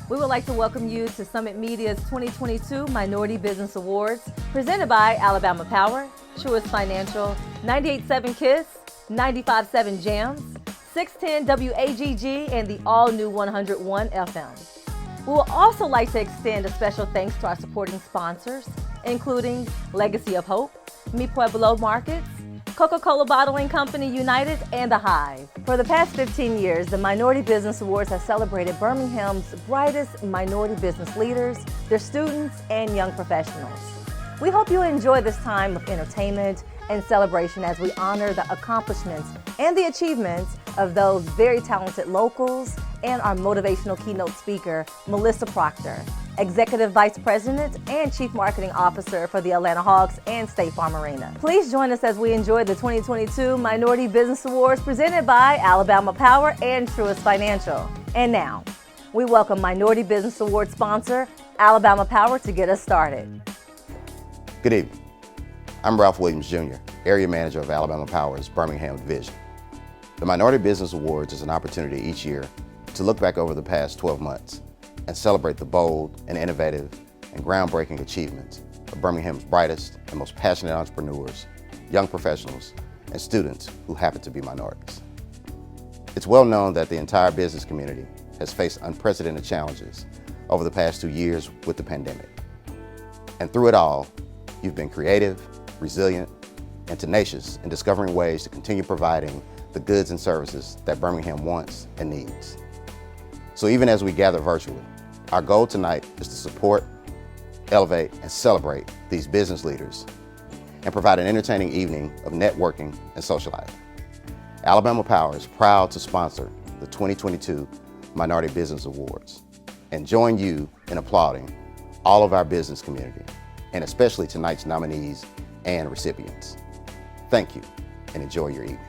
We would like to welcome you to Summit Media's 2022 Minority Business Awards, presented by Alabama Power, Truist Financial, 98.7 KISS, 95.7 JAMS, 610 WAGG, and the all-new 101 FM. We would also like to extend a special thanks to our supporting sponsors, including Legacy of Hope, Mi Pueblo Markets, Coca-Cola Bottling Company United, and The Hive. For the past 15 years, the Minority Business Awards have celebrated Birmingham's brightest minority business leaders, their students, and young professionals. We hope you enjoy this time of entertainment and celebration as we honor the accomplishments and the achievements of those very talented locals and our motivational keynote speaker, Melissa Proctor, Executive Vice President and Chief Marketing Officer for the Atlanta Hawks and State Farm Arena. Please join us as we enjoy the 2022 Minority Business Awards presented by Alabama Power and Truist Financial. And now, we welcome Minority Business Award sponsor, Alabama Power, to get us started. Good evening. I'm Ralph Williams Jr., Area Manager of Alabama Power's Birmingham Division. The Minority Business Awards is an opportunity each year to look back over the past 12 months and celebrate the bold and innovative and groundbreaking achievements of Birmingham's brightest and most passionate entrepreneurs, young professionals, and students who happen to be minorities. It's well known that the entire business community has faced unprecedented challenges over the past 2 years with the pandemic. And through it all, you've been creative, resilient, and tenacious in discovering ways to continue providing the goods and services that Birmingham wants and needs. So even as we gather virtually, our goal tonight is to support, elevate, and celebrate these business leaders and provide an entertaining evening of networking and socializing. Alabama Power is proud to sponsor the 2022 Minority Business Awards and join you in applauding all of our business community, and especially tonight's nominees and recipients. Thank you and enjoy your evening.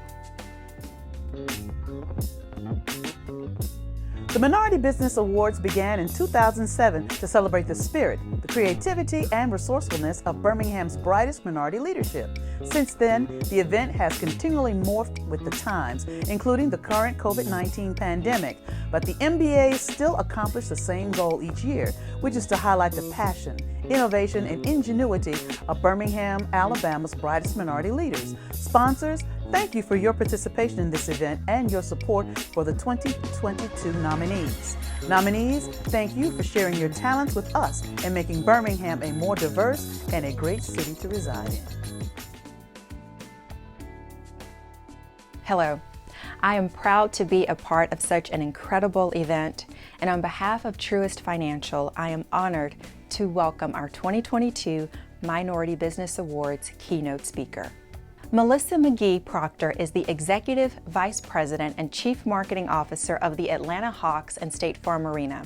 The Minority Business Awards began in 2007 to celebrate the spirit, the creativity, and resourcefulness of Birmingham's brightest minority leadership. Since then, the event has continually morphed with the times, including the current COVID-19 pandemic, but the MBAs still accomplish the same goal each year, which is to highlight the passion, innovation, and ingenuity of Birmingham, Alabama's brightest minority leaders. Sponsors, thank you for your participation in this event and your support for the 2022 nominees. Nominees, thank you for sharing your talents with us and making Birmingham a more diverse and a great city to reside in. Hello. I am proud to be a part of such an incredible event, and on behalf of Truist Financial, I am honored to welcome our 2022 Minority Business Awards keynote speaker. Melissa Proctor is the Executive Vice President and Chief Marketing Officer of the Atlanta Hawks and State Farm Arena.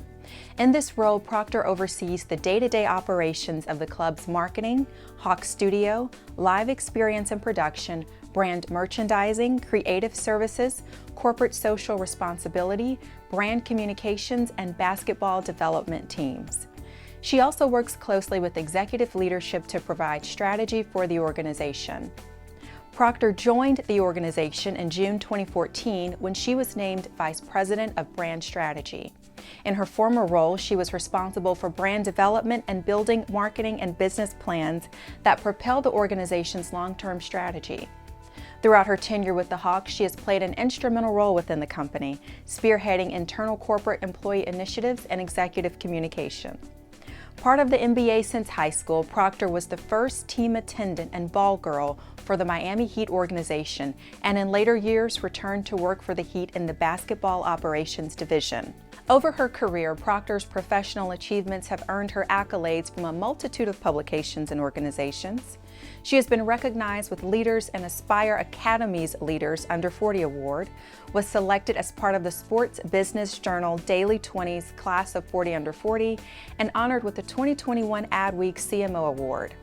In this role, Proctor oversees the day-to-day operations of the club's marketing, Hawk Studio, live experience and production, brand merchandising, creative services, corporate social responsibility, brand communications, and basketball development teams. She also works closely with executive leadership to provide strategy for the organization. Proctor joined the organization in June 2014 when she was named Vice President of Brand Strategy. In her former role, she was responsible for brand development and building marketing and business plans that propel the organization's long-term strategy. Throughout her tenure with the Hawks, she has played an instrumental role within the company, spearheading internal corporate employee initiatives and executive communication. Part of the MBA since high school, Proctor was the first team attendant and ball girl for the Miami Heat organization, and in later years returned to work for the Heat in the basketball operations division. Over her career, Proctor's professional achievements have earned her accolades from a multitude of publications and organizations. She has been recognized with Leaders and Aspire Academy's Leaders Under 40 Award, was selected as part of the Sports Business Journal Daily 20's Class of 40 Under 40, and honored with the 2021 Adweek CMO Award.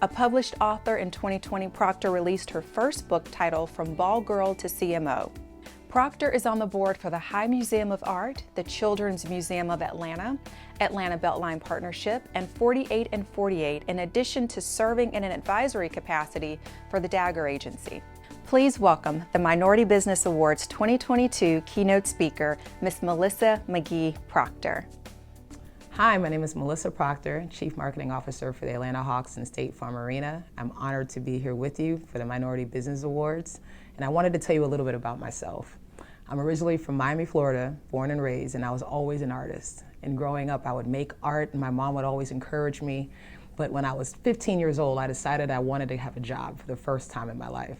A published author, in 2020, Proctor released her first book titled From Ball Girl to CMO. Proctor is on the board for the High Museum of Art, the Children's Museum of Atlanta, Atlanta Beltline Partnership, and 48 and 48, in addition to serving in an advisory capacity for the Dagger Agency. Please welcome the Minority Business Awards 2022 keynote speaker, Ms. Melissa Proctor. Hi, my name is Melissa Proctor, Chief Marketing Officer for the Atlanta Hawks and State Farm Arena. I'm honored to be here with you for the Minority Business Awards, and I wanted to tell you a little bit about myself. I'm originally from Miami, Florida, born and raised, and I was always an artist. And growing up, I would make art, and my mom would always encourage me. But when I was 15 years old, I decided I wanted to have a job for the first time in my life.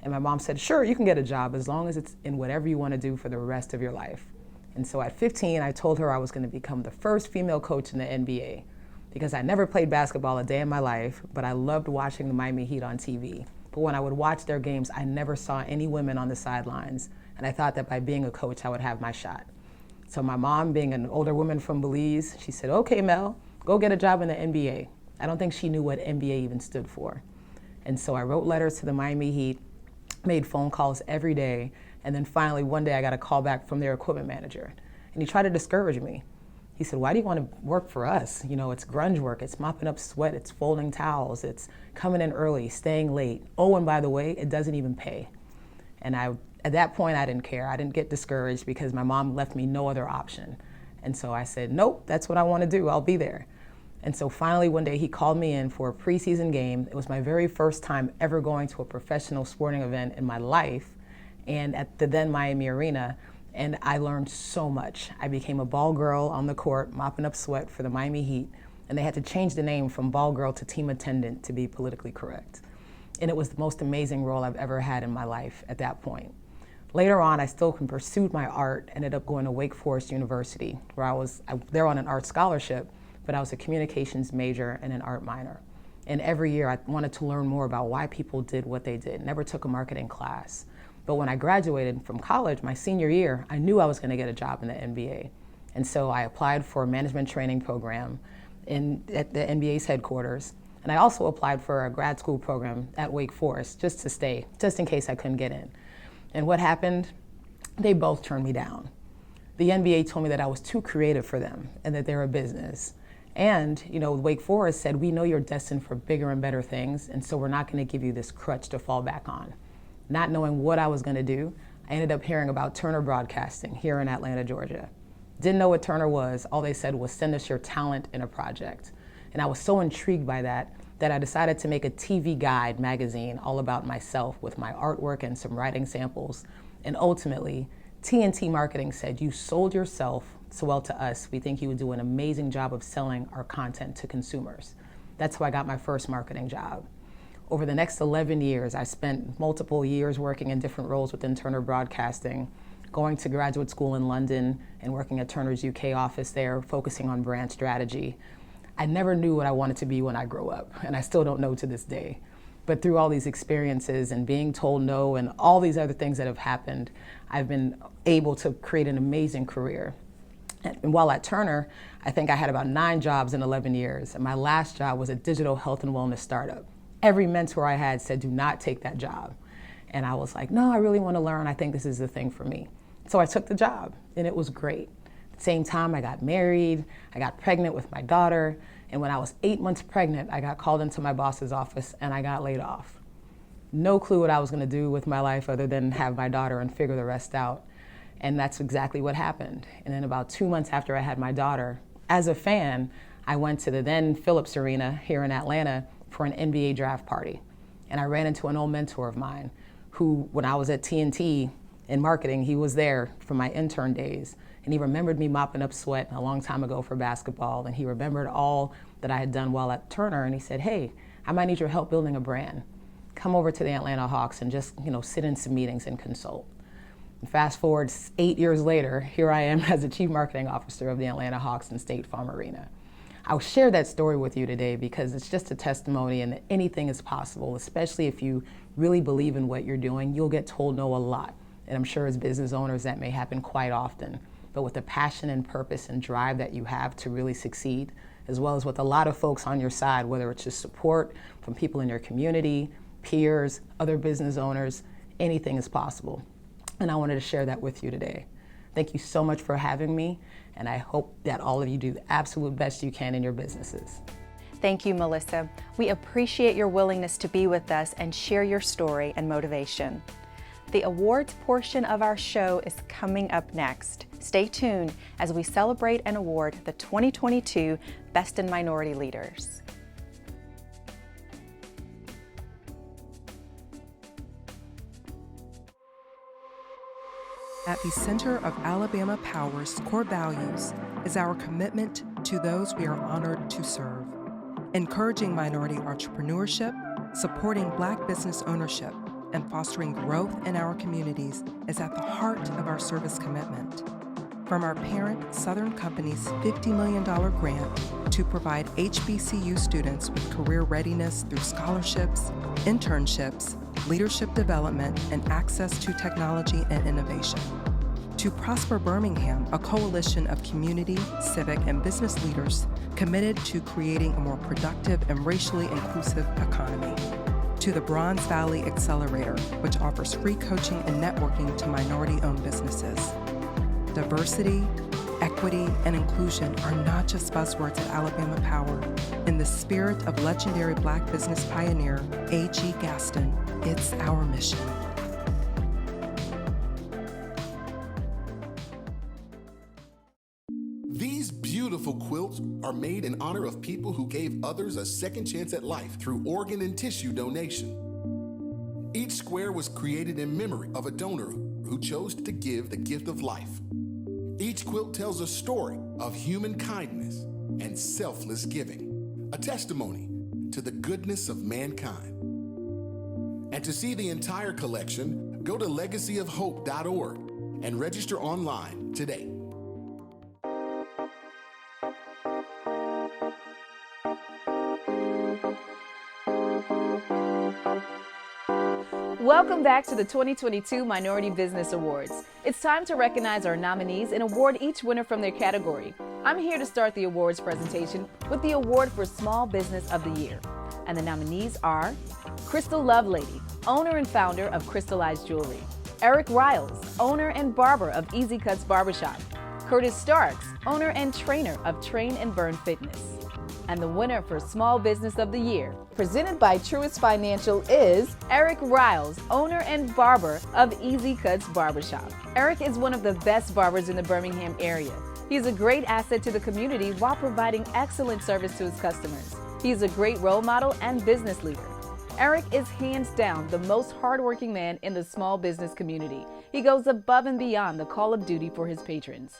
And my mom said, sure, you can get a job as long as it's in whatever you want to do for the rest of your life. And so at 15, I told her I was going to become the first female coach in the NBA because I never played basketball a day in my life, but I loved watching the Miami Heat on TV. But when I would watch their games, I never saw any women on the sidelines, and I thought that by being a coach, I would have my shot. So my mom, being an older woman from Belize, she said, okay, Mel, go get a job in the NBA. I don't think she knew what NBA even stood for. And so I wrote letters to the Miami Heat, made phone calls every day, and then finally one day I got a call back from their equipment manager, and he tried to discourage me. He said, why do you want to work for us? You know, it's grunge work, it's mopping up sweat, it's folding towels, it's coming in early, staying late. Oh, and by the way, it doesn't even pay. And at that point, I didn't care. I didn't get discouraged because my mom left me no other option. And so I said, nope, that's what I want to do, I'll be there. And so finally one day he called me in for a preseason game. It was my very first time ever going to a professional sporting event in my life, and at the then Miami Arena, and I learned so much. I became a ball girl on the court, mopping up sweat for the Miami Heat, and they had to change the name from ball girl to team attendant to be politically correct. And it was the most amazing role I've ever had in my life at that point. Later on, I still pursued my art, ended up going to Wake Forest University, where I was there on an art scholarship, but I was a communications major and an art minor. And every year I wanted to learn more about why people did what they did. Never took a marketing class. But when I graduated from college, my senior year, I knew I was going to get a job in the NBA. And so I applied for a management training program at the NBA's headquarters. And I also applied for a grad school program at Wake Forest just to stay, just in case I couldn't get in. And what happened? They both turned me down. The NBA told me that I was too creative for them and that they're a business. And, you know, Wake Forest said, we know you're destined for bigger and better things, and so we're not going to give you this crutch to fall back on. Not knowing what I was going to do, I ended up hearing about Turner Broadcasting here in Atlanta, Georgia. Didn't know what Turner was. All they said was, send us your talent in a project. And I was so intrigued by that I decided to make a TV guide magazine all about myself with my artwork and some writing samples. And ultimately, TNT Marketing said, you sold yourself so well to us, we think you would do an amazing job of selling our content to consumers. That's how I got my first marketing job. Over the next 11 years, I spent multiple years working in different roles within Turner Broadcasting, going to graduate school in London and working at Turner's UK office there, focusing on brand strategy. I never knew what I wanted to be when I grew up, and I still don't know to this day. But through all these experiences and being told no and all these other things that have happened, I've been able to create an amazing career. And while at Turner, I think I had about 9 jobs in 11 years, and my last job was a digital health and wellness startup. Every mentor I had said, do not take that job. And I was like, no, I really want to learn. I think this is the thing for me. So I took the job, and it was great. At the same time, I got married, I got pregnant with my daughter, and when I was 8 months pregnant, I got called into my boss's office, and I got laid off. No clue what I was going to do with my life other than have my daughter and figure the rest out. And that's exactly what happened. And then about 2 months after I had my daughter, as a fan, I went to the then Phillips Arena here in Atlanta for an NBA draft party. And I ran into an old mentor of mine who, when I was at TNT in marketing, he was there for my intern days. And he remembered me mopping up sweat a long time ago for basketball. And he remembered all that I had done while at Turner. And he said, hey, I might need your help building a brand. Come over to the Atlanta Hawks and just, sit in some meetings and consult. And fast forward 8 years later, here I am as the Chief Marketing Officer of the Atlanta Hawks and State Farm Arena. I'll share that story with you today because it's just a testimony and that anything is possible, especially if you really believe in what you're doing. You'll get told no a lot. And I'm sure as business owners that may happen quite often. But with the passion and purpose and drive that you have to really succeed, as well as with a lot of folks on your side, whether it's just support from people in your community, peers, other business owners, anything is possible. And I wanted to share that with you today. Thank you so much for having me, and I hope that all of you do the absolute best you can in your businesses. Thank you, Melissa. We appreciate your willingness to be with us and share your story and motivation. The awards portion of our show is coming up next. Stay tuned as we celebrate and award the 2022 Best in Minority Leaders. At the center of Alabama Power's core values is our commitment to those we are honored to serve. Encouraging minority entrepreneurship, supporting Black business ownership, and fostering growth in our communities is at the heart of our service commitment. From our parent Southern Company's $50 million grant to provide HBCU students with career readiness through scholarships, internships, leadership development, and access to technology and innovation. To Prosper Birmingham, a coalition of community, civic, and business leaders committed to creating a more productive and racially inclusive economy. To the Bronze Valley Accelerator, which offers free coaching and networking to minority-owned businesses. Diversity, equity, and inclusion are not just buzzwords at Alabama Power. In the spirit of legendary Black business pioneer A.G. Gaston, it's our mission. These beautiful quilts are made in honor of people who gave others a second chance at life through organ and tissue donation. Each square was created in memory of a donor who chose to give the gift of life. Each quilt tells a story of human kindness and selfless giving, a testimony to the goodness of mankind. And to see the entire collection, go to legacyofhope.org and register online today. Welcome back to the 2022 Minority Business Awards. It's time to recognize our nominees and award each winner from their category. I'm here to start the awards presentation with the award for Small Business of the Year. And the nominees are Crystal Lovelady, owner and founder of Crystallized Jewelry; Eric Riles, owner and barber of Easy Cuts Barbershop; Curtis Starks, owner and trainer of Train and Burn Fitness. And the winner for Small Business of the Year, presented by Truist Financial, is Eric Riles, owner and barber of Easy Cuts Barbershop. Eric is one of the best barbers in the Birmingham area. He is a great asset to the community while providing excellent service to his customers. He is a great role model and business leader. Eric is hands down the most hardworking man in the small business community. He goes above and beyond the call of duty for his patrons.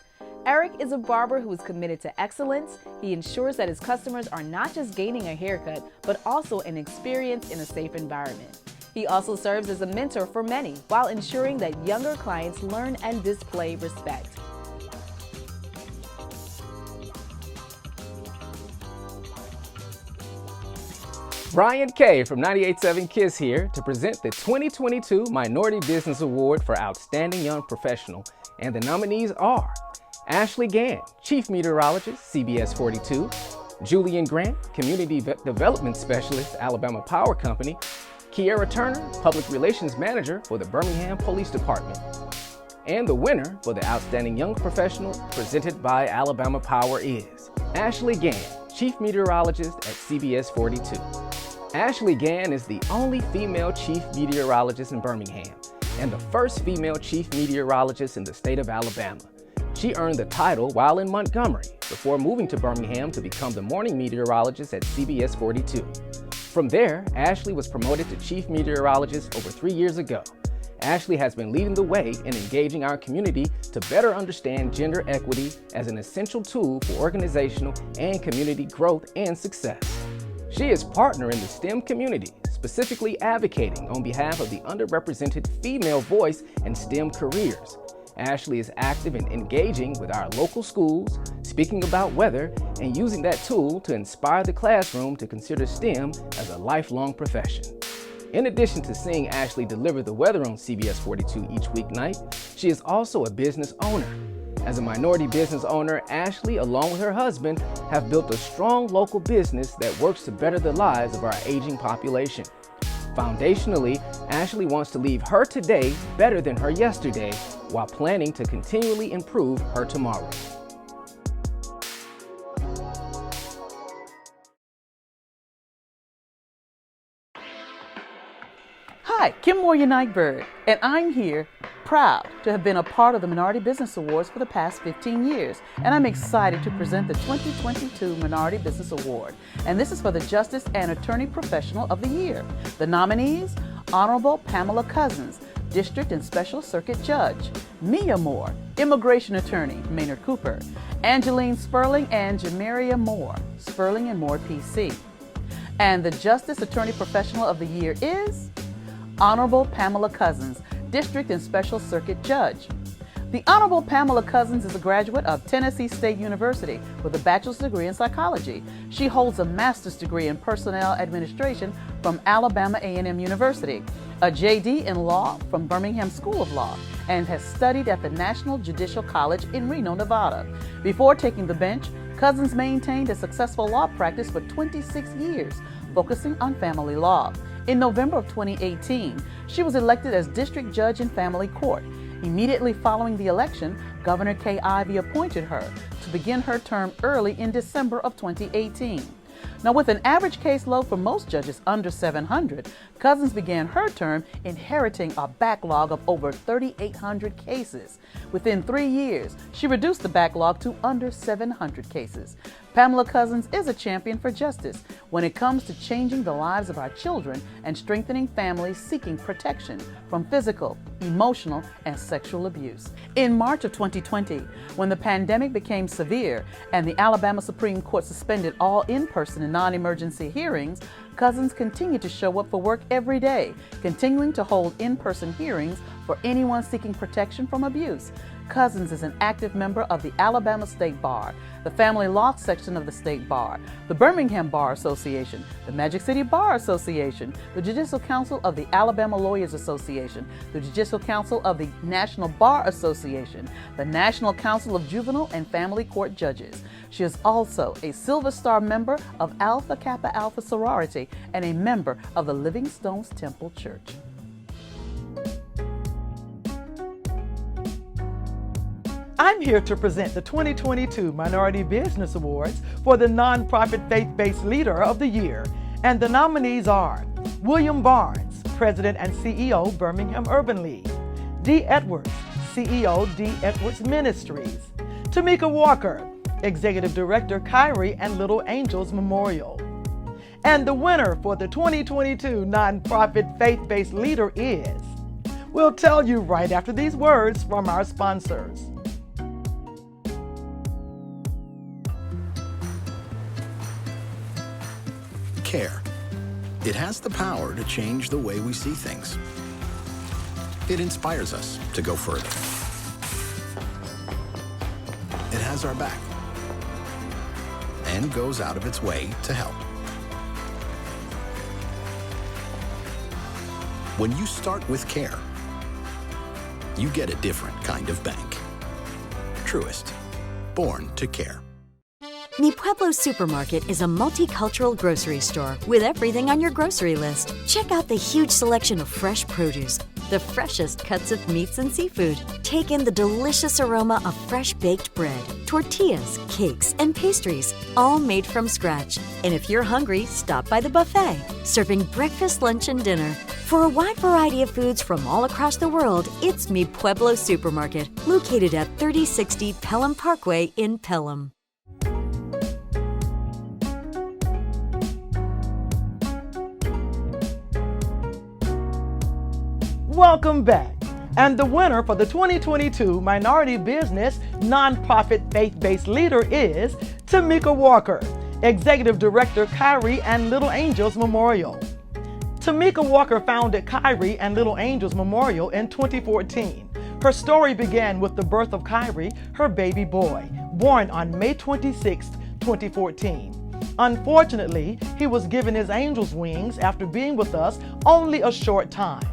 Eric is a barber who is committed to excellence. He ensures that his customers are not just gaining a haircut, but also an experience in a safe environment. He also serves as a mentor for many while ensuring that younger clients learn and display respect. Brian Kay from 98.7 KISS here to present the 2022 Minority Business Award for Outstanding Young Professional, and the nominees are Ashley Gann, Chief Meteorologist, CBS 42, Julian Grant, Community Development Specialist, Alabama Power Company, Kiera Turner, Public Relations Manager for the Birmingham Police Department. And the winner for the Outstanding Young Professional presented by Alabama Power is Ashley Gann, Chief Meteorologist at CBS 42. Ashley Gann is the only female Chief Meteorologist in Birmingham and the first female Chief Meteorologist in the state of Alabama. She earned the title while in Montgomery before moving to Birmingham to become the morning meteorologist at CBS 42. From there, Ashley was promoted to Chief Meteorologist over 3 years ago. Ashley has been leading the way in engaging our community to better understand gender equity as an essential tool for organizational and community growth and success. She is partner in the STEM community, specifically advocating on behalf of the underrepresented female voice in STEM careers. Ashley is active in engaging with our local schools, speaking about weather, and using that tool to inspire the classroom to consider STEM as a lifelong profession. In addition to seeing Ashley deliver the weather on CBS 42 each weeknight, she is also a business owner. As a minority business owner, Ashley, along with her husband, have built a strong local business that works to better the lives of our aging population. Foundationally, Ashley wants to leave her today better than her yesterday while planning to continually improve her tomorrow. Hi, Kim Moore-Nightbird, and I'm here proud to have been a part of the Minority Business Awards for the past 15 years, and I'm excited to present the 2022 Minority Business Award, and this is for the Justice and Attorney Professional of the Year. The nominees: Honorable Pamela Cousins, District and Special Circuit Judge; Mia Moore, Immigration Attorney, Maynard Cooper; Angeline Sperling and Jamaria Moore, Sperling and Moore PC. And the Justice Attorney Professional of the Year is Honorable Pamela Cousins, District and Special Circuit Judge. The Honorable Pamela Cousins is a graduate of Tennessee State University with a bachelor's degree in psychology. She holds a master's degree in personnel administration from Alabama A&M University, a JD in law from Birmingham School of Law, and has studied at the National Judicial College in Reno, Nevada. Before taking the bench, Cousins maintained a successful law practice for 26 years, focusing on family law. In November of 2018, she was elected as District Judge in Family Court. Immediately following the election, Governor Kay Ivey appointed her to begin her term early in December of 2018. Now, with an average caseload for most judges under 700, Cousins began her term inheriting a backlog of over 3,800 cases. Within 3 years, she reduced the backlog to under 700 cases. Pamela Cousins is a champion for justice when it comes to changing the lives of our children and strengthening families seeking protection from physical, emotional, and sexual abuse. In March of 2020, when the pandemic became severe and the Alabama Supreme Court suspended all in-person and non-emergency hearings, Cousins continued to show up for work every day, continuing to hold in-person hearings for anyone seeking protection from abuse. Cousins is an active member of the Alabama State Bar, the Family Law section of the State Bar, the Birmingham Bar Association, the Magic City Bar Association, the Judicial Council of the Alabama Lawyers Association, the Judicial Council of the National Bar Association, the National Council of Juvenile and Family Court Judges. She is also a Silver Star member of Alpha Kappa Alpha Sorority and a member of the Living Stones Temple Church. I'm here to present the 2022 Minority Business Awards for the Nonprofit Faith-Based Leader of the Year, and the nominees are William Barnes, President and CEO, Birmingham Urban League; D. Edwards, CEO, D. Edwards Ministries; Tamika Walker, Executive Director, Kyrie and Little Angels Memorial. And the winner for the 2022 Nonprofit Faith-Based Leader is, we'll tell you right after these words from our sponsors. Care. It has the power to change the way we see things. It inspires us to go further. It has our back and goes out of its way to help. When you start with care, you get a different kind of bank. Truist, born to care. Mi Pueblo Supermarket is a multicultural grocery store with everything on your grocery list. Check out the huge selection of fresh produce, the freshest cuts of meats and seafood. Take in the delicious aroma of fresh baked bread, tortillas, cakes, and pastries, all made from scratch. And if you're hungry, stop by the buffet, serving breakfast, lunch, and dinner. For a wide variety of foods from all across the world, it's Mi Pueblo Supermarket, located at 3060 Pelham Parkway in Pelham. Welcome back. And the winner for the 2022 Minority Business Nonprofit Faith-Based Leader is Tamika Walker, Executive Director, Kyrie and Little Angels Memorial. Tamika Walker founded Kyrie and Little Angels Memorial in 2014. Her story began with the birth of Kyrie, her baby boy, born on May 26, 2014. Unfortunately, he was given his angel's wings after being with us only a short time.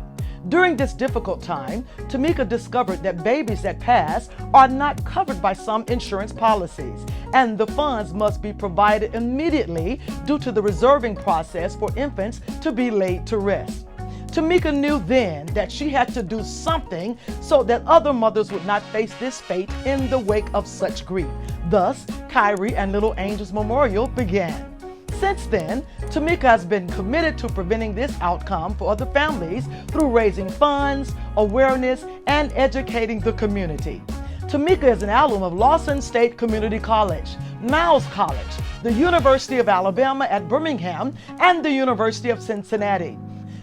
During this difficult time, Tamika discovered that babies that pass are not covered by some insurance policies, and the funds must be provided immediately due to the reserving process for infants to be laid to rest. Tamika knew then that she had to do something so that other mothers would not face this fate in the wake of such grief. Thus, Kyrie and Little Angels Memorial began. Since then, Tamika has been committed to preventing this outcome for other families through raising funds, awareness, and educating the community. Tamika is an alum of Lawson State Community College, Miles College, the University of Alabama at Birmingham, and the University of Cincinnati.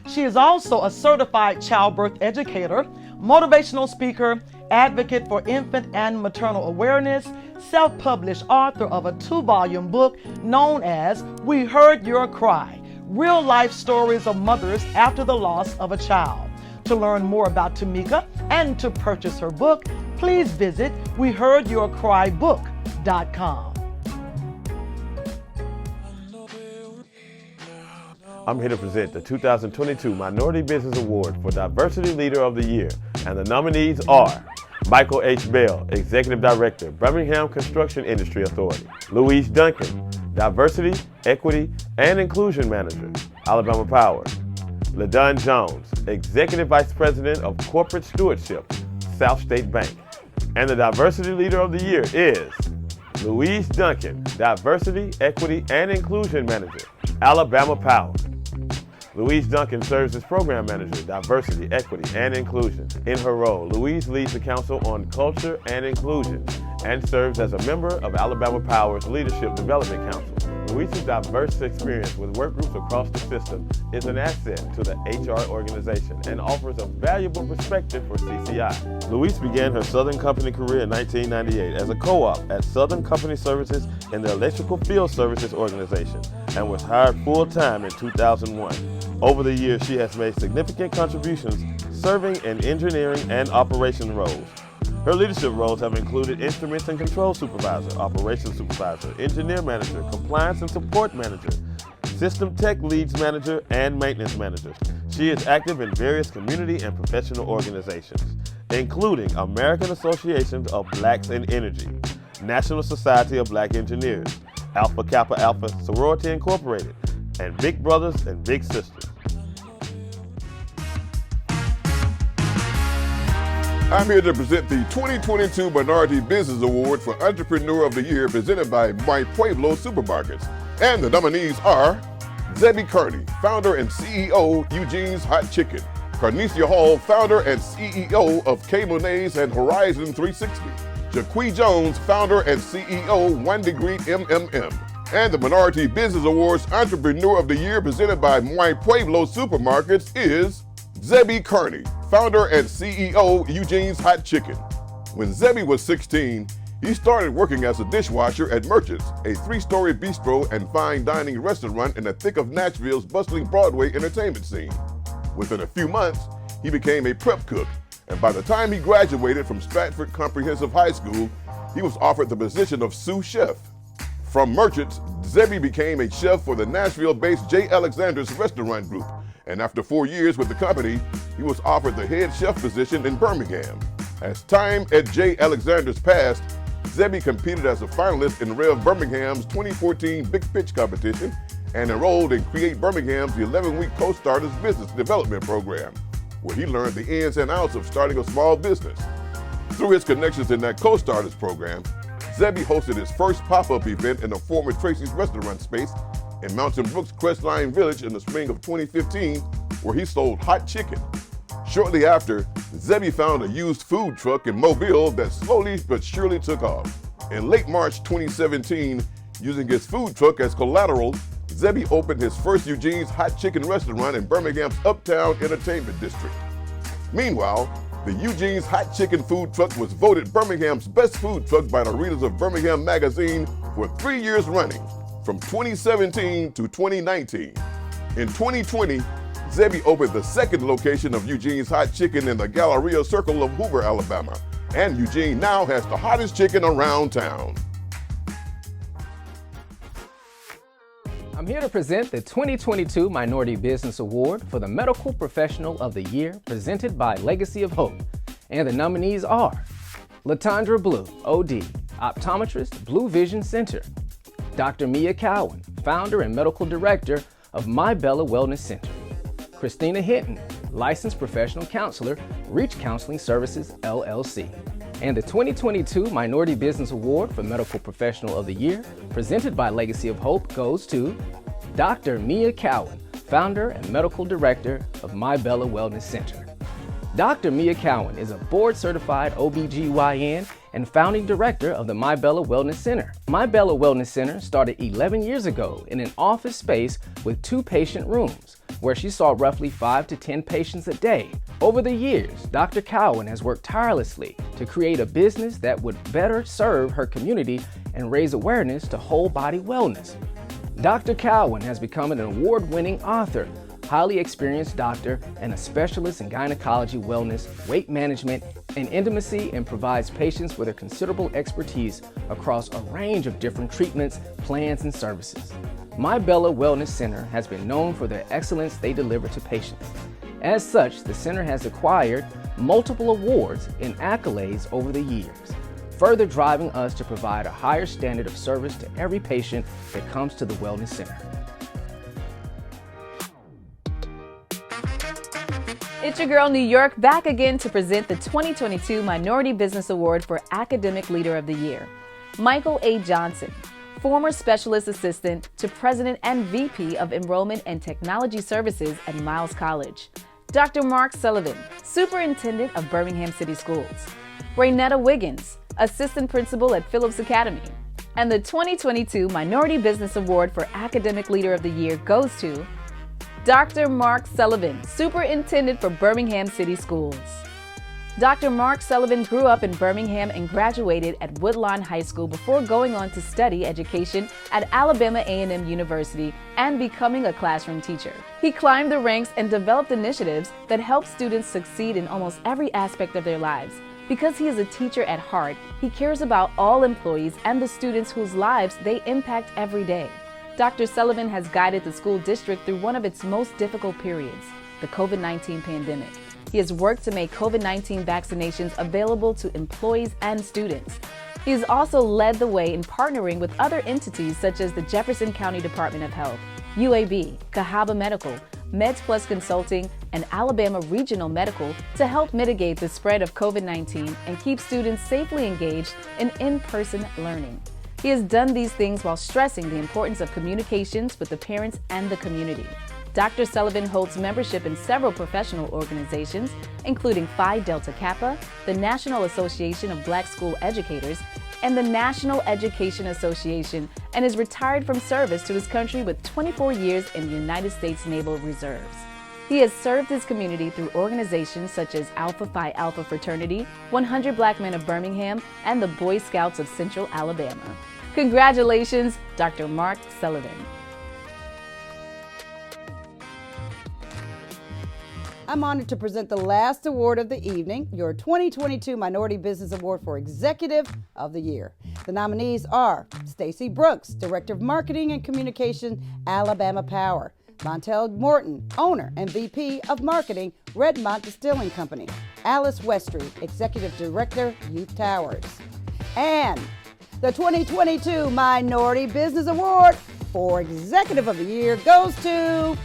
She is also a certified childbirth educator, motivational speaker, advocate for infant and maternal awareness, self-published author of a 2-volume book known as We Heard Your Cry, Real-Life Stories of Mothers After the Loss of a Child. To learn more about Tamika and to purchase her book, please visit weheardyourcrybook.com. I'm here to present the 2022 Minority Business Award for Diversity Leader of the Year, and the nominees are Michael H. Bell, Executive Director, Birmingham Construction Industry Authority; Louise Duncan, Diversity, Equity, and Inclusion Manager, Alabama Power; LaDon Jones, Executive Vice President of Corporate Stewardship, South State Bank. And the Diversity Leader of the Year is Louise Duncan, Diversity, Equity, and Inclusion Manager, Alabama Power. Louise Duncan serves as Program Manager, Diversity, Equity, and Inclusion. In her role, Louise leads the Council on Culture and Inclusion and serves as a member of Alabama Power's Leadership Development Council. Louise's diverse experience with work groups across the system is an asset to the HR organization and offers a valuable perspective for CCI. Louise began her Southern Company career in 1998 as a co-op at Southern Company Services in the Electrical Field Services organization and was hired full-time in 2001. Over the years, she has made significant contributions serving in engineering and operation roles. Her leadership roles have included Instruments and Control Supervisor, Operations Supervisor, Engineer Manager, Compliance and Support Manager, System Tech Leads Manager, and Maintenance Manager. She is active in various community and professional organizations, including American Association of Blacks in Energy, National Society of Black Engineers, Alpha Kappa Alpha Sorority Incorporated, and Big Brothers and Big Sisters. I'm here to present the 2022 Minority Business Award for Entrepreneur of the Year presented by My Pueblo Supermarkets. And the nominees are Zebby Kearney, founder and CEO, Eugene's Hot Chicken; Carnicia Hall, founder and CEO of K-Monets and Horizon 360; Jaquie Jones, founder and CEO, 1 Degree MMM. And the Minority Business Awards Entrepreneur of the Year presented by My Pueblo Supermarkets is Zebby Kearney, founder and CEO, Eugene's Hot Chicken. When Zebby was 16, he started working as a dishwasher at Merchants, a 3-story bistro and fine dining restaurant in the thick of Nashville's bustling Broadway entertainment scene. Within a few months, he became a prep cook, and by the time he graduated from Stratford Comprehensive High School, he was offered the position of sous chef. From Merchants, Zebby became a chef for the Nashville-based J. Alexander's Restaurant Group, and after 4 years with the company, he was offered the head chef position in Birmingham. As time at J. Alexander's passed, Zebby competed as a finalist in Rev Birmingham's 2014 Big Pitch competition and enrolled in Create Birmingham's 11-week Co-Starters Business Development Program, where he learned the ins and outs of starting a small business. Through his connections in that Co-Starters program, Zebby hosted his first pop-up event in the former Tracy's restaurant space in Mountain Brook's Crestline Village in the spring of 2015, where he sold hot chicken. Shortly after, Zebby found a used food truck in Mobile that slowly but surely took off. In late March 2017, using his food truck as collateral, Zebby opened his first Eugene's Hot Chicken restaurant in Birmingham's Uptown Entertainment District. Meanwhile, the Eugene's Hot Chicken food truck was voted Birmingham's best food truck by the readers of Birmingham Magazine for 3 years running, from 2017 to 2019. In 2020, Zebby opened the second location of Eugene's Hot Chicken in the Galleria Circle of Hoover, Alabama, and Eugene now has the hottest chicken around town. I'm here to present the 2022 Minority Business Award for the Medical Professional of the Year presented by Legacy of Hope. And the nominees are Latondra Blue, OD, Optometrist, Blue Vision Center; Dr. Mia Cowan, Founder and Medical Director of My Bella Wellness Center; Christina Hinton, Licensed Professional Counselor, Reach Counseling Services, LLC. And the 2022 Minority Business Award for Medical Professional of the Year, presented by Legacy of Hope, goes to Dr. Mia Cowan, founder and medical director of My Bella Wellness Center. Dr. Mia Cowan is a board-certified OBGYN and founding director of the My Bella Wellness Center. My Bella Wellness Center started 11 years ago in an office space with 2 patient rooms, where she saw roughly 5 to 10 patients a day. Over the years, Dr. Cowan has worked tirelessly to create a business that would better serve her community and raise awareness to whole body wellness. Dr. Cowan has become an award-winning author, highly experienced doctor, and a specialist in gynecology, wellness, weight management, and intimacy, and provides patients with a considerable expertise across a range of different treatments, plans, and services. My Bella Wellness Center has been known for the excellence they deliver to patients. As such, the center has acquired multiple awards and accolades over the years, further driving us to provide a higher standard of service to every patient that comes to the Wellness Center. It's your girl, New York, back again to present the 2022 Minority Business Award for Academic Leader of the Year. Michael A. Johnson, former Specialist Assistant to President and VP of Enrollment and Technology Services at Miles College. Dr. Mark Sullivan, Superintendent of Birmingham City Schools. Raynetta Wiggins, Assistant Principal at Phillips Academy. And the 2022 Minority Business Award for Academic Leader of the Year goes to Dr. Mark Sullivan, Superintendent for Birmingham City Schools. Dr. Mark Sullivan grew up in Birmingham and graduated at Woodlawn High School before going on to study education at Alabama A&M University and becoming a classroom teacher. He climbed the ranks and developed initiatives that help students succeed in almost every aspect of their lives. Because he is a teacher at heart, he cares about all employees and the students whose lives they impact every day. Dr. Sullivan has guided the school district through one of its most difficult periods, the COVID-19 pandemic. He has worked to make COVID-19 vaccinations available to employees and students. He has also led the way in partnering with other entities such as the Jefferson County Department of Health, UAB, Cahaba Medical, Meds Plus Consulting, and Alabama Regional Medical to help mitigate the spread of COVID-19 and keep students safely engaged in in-person learning. He has done these things while stressing the importance of communications with the parents and the community. Dr. Sullivan holds membership in several professional organizations, including Phi Delta Kappa, the National Association of Black School Educators, and the National Education Association, and is retired from service to his country with 24 years in the United States Naval Reserves. He has served his community through organizations such as Alpha Phi Alpha Fraternity, 100 Black Men of Birmingham, and the Boy Scouts of Central Alabama. Congratulations, Dr. Mark Sullivan. I'm honored to present the last award of the evening, your 2022 Minority Business Award for Executive of the Year. The nominees are Stacy Brooks, Director of Marketing and Communication, Alabama Power; Montel Morton, Owner and VP of Marketing, Redmont Distilling Company; Alice Westry, Executive Director, Youth Towers. And the 2022 Minority Business Award for Executive of the Year goes to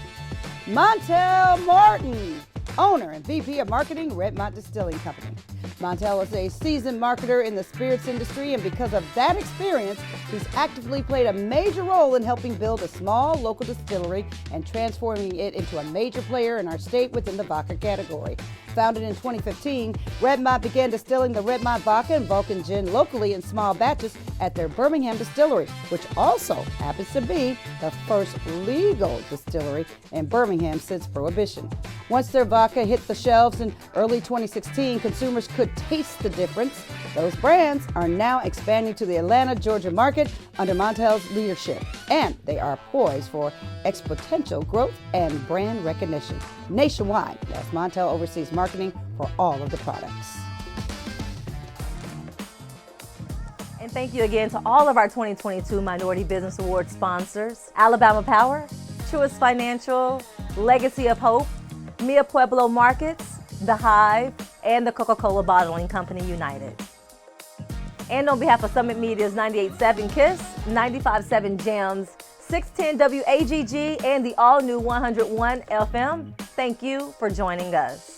Montel Morton, Owner and VP of Marketing, Redmont Distilling Company. Montel is a seasoned marketer in the spirits industry, and because of that experience, he's actively played a major role in helping build a small local distillery and transforming it into a major player in our state within the vodka category. Founded in 2015, Redmont began distilling the Redmont vodka and Vulcan gin locally in small batches at their Birmingham distillery, which also happens to be the first legal distillery in Birmingham since Prohibition. Once their vodka hit the shelves in early 2016, consumers could taste the difference. Those brands are now expanding to the Atlanta, Georgia market under Montel's leadership, and they are poised for exponential growth and brand recognition nationwide as Montel oversees marketing for all of the products. And thank you again to all of our 2022 Minority Business Award sponsors: Alabama Power, Truist Financial, Legacy of Hope, Mia Pueblo Markets, The Hive, and the Coca-Cola Bottling Company United. And on behalf of Summit Media's 98.7 KISS, 95.7 JAMS, 610 WAGG, and the all-new 101 FM, thank you for joining us.